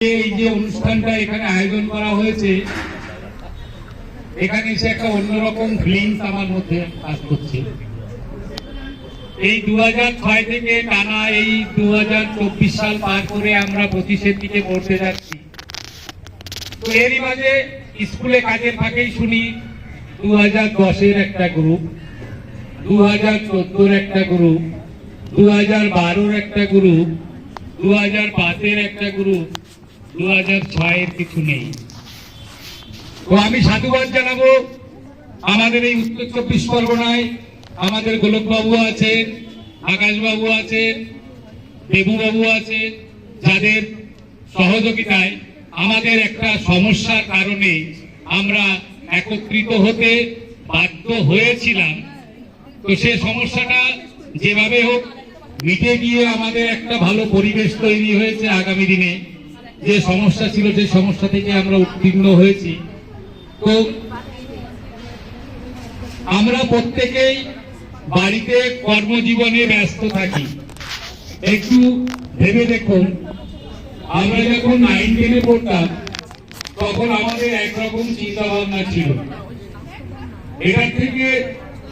এই যে অনুষ্ঠানটা এখানে আয়োজন করা হয়েছে, এখানে এসে একটা অন্যরকম ফিলিংস আমার মধ্যে কাজ করছে। এই 2006 থেকে টানা এই 2024 সাল পার করে আমরা 25-এর দিকে পড়তে যাচ্ছি। তো এরই মাঝে স্কুলে কাজের ফাঁকেই শুনি 2010-এর একটা গ্রুপ, 2014-এর একটা গ্রুপ, 2012-এর একটা গ্রুপ, 2005-এর একটা গ্রুপ, 2006-এর কিছু নেই। তো আমি সাধুবাদ জানাবো আমাদের এই উত্তর 24 পরগনায় আমাদের গোলকবাবু আছেন, আকাশবাবু আছেন, দেবুবাবু আছেন, যাদের সহযোগিতায় আমাদের একটা সমস্যার কারণে আমরা একত্রিত হতে বাধ্য হয়েছিলাম। তো সে সমস্যাটা যেভাবে হোক মিটে গিয়ে আমাদের একটা ভালো পরিবেশ তৈরি হয়েছে। আগামী দিনে যে সমস্যা ছিল সেই সমস্যা থেকে আমরা উত্তীর্ণ হয়েছি। তো আমরা প্রত্যেকেই বাড়িতে কর্মজীবনে ব্যস্ত থাকি। একটু ভেবে দেখুন, আমরা যখন 9-10-এ পড়তাম তখন আমাদের একরকম চিন্তা ভাবনা ছিল। এটার থেকে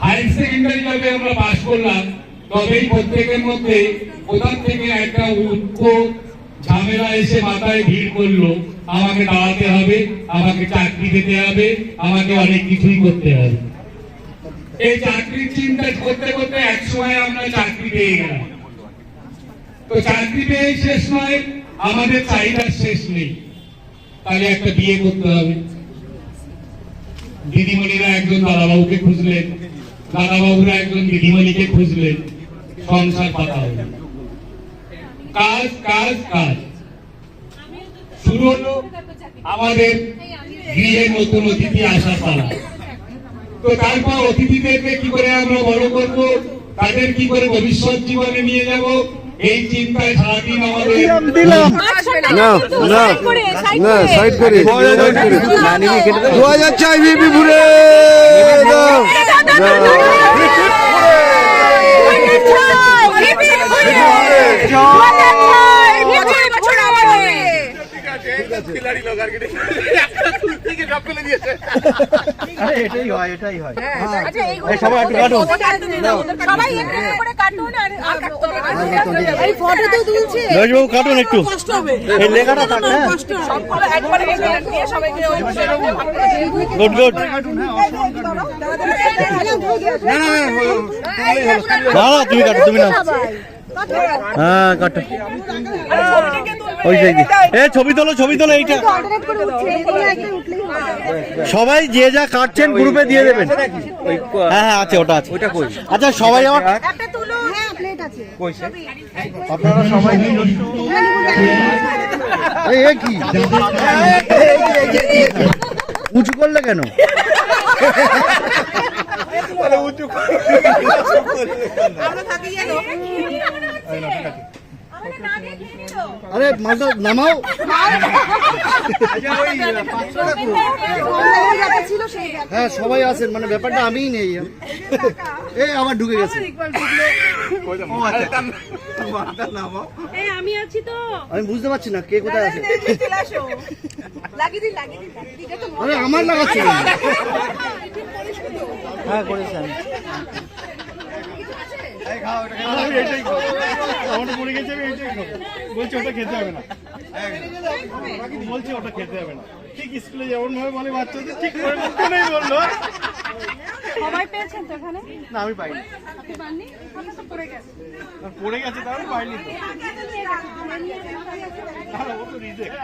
হায়ার সেকেন্ডারি ভাবে আমরা পাশ করলাম, তবেই প্রত্যেকের মধ্যে কোথা থেকে একটা ঝামেলা এসে মাথায় ভিড় করলো, আমাকে দাঁড়াতে হবে, আমাকে চাকরি পেতে হবে, আমাকে অনেক কিছুই করতে হবে। এই চাকরির চিন্তা করতে করতে একসময় আমরা চাকরি পেয়ে গেলাম। তো চাকরি পেয়ে শেষ নয়, আমাদের চাহিদার শেষ নেই। তাহলে একটা বিয়ে করতে হবে। দিদিমণিরা একজন দাদাবাবুকে খুঁজলেন, দাদাবাবুরা একজন দিদিমণিকে খুঁজলেন, সংসার পাতা হলো। কাজ কাজ কাজ শুরু হলো আমাদের গৃহে নতুন অতিথি আসার পালা। তো তারপর অতিথিদেরকে কি করে আমরা বড় করবো, তাদের কি করে ভবিষ্যৎ জীবনে নিয়ে যাব, এই চিন্তায় সারাদিন আমাদের হ্যাঁ কাটো ছবি তোলো ছবি তোলো। এইটা সবাই যে যা কাটছেন গ্রুপে দিয়ে দেবেন। হ্যাঁ হ্যাঁ আছে, ওটা আছে। আচ্ছা সবাই আমার আপনারা সবাই কি উঁচু করলে কেন? আরে মালটা নামাও। হ্যাঁ সবাই আছেন, মানে ব্যাপারটা আমিই নেই। এই আমার ঢুকে গেছে। আমি বুঝতে পারছি না কে কোথায় আছে। আরে আমার লাগাচ্ছি। হ্যাঁ করেছি আমি। বলছি ওটা খেতে হবে না, বলছি ওটা খেতে হবে না। ঠিক স্কুলে যেমন ভাবে বলে বাচ্চাদের, ঠিক করে বললো। সবাই পেয়েছেন তো এখানে? না আমি পাইনি। আপনি পাননি? পড়ে গেছে। পড়ে গেছে তাহলে পাইনি তো। ও তো রিজেক্ট।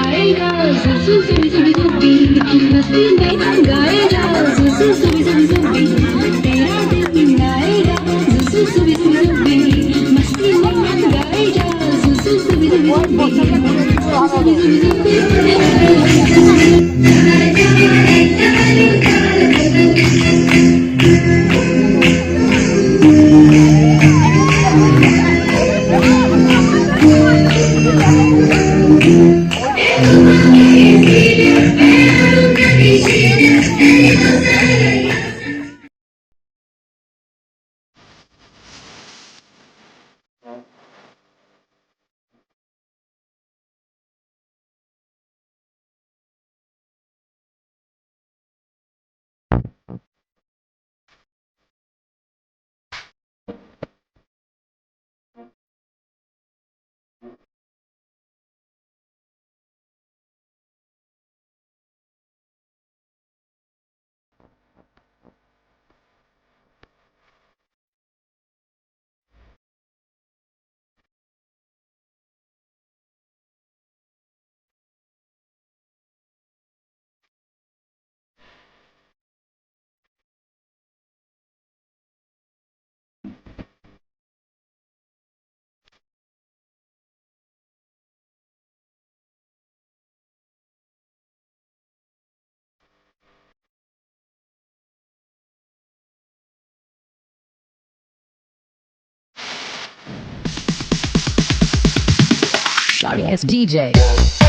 आएगा सुसु सुबी सुबी सुबी मस्ती में गाएगा सुसु सुबी सुबी सुबी तेरा दिन आएगा सुसु सुबी सुबी सुबी मस्ती में गाएगा सुसु सुबी सुबी Sorry, it's DJ.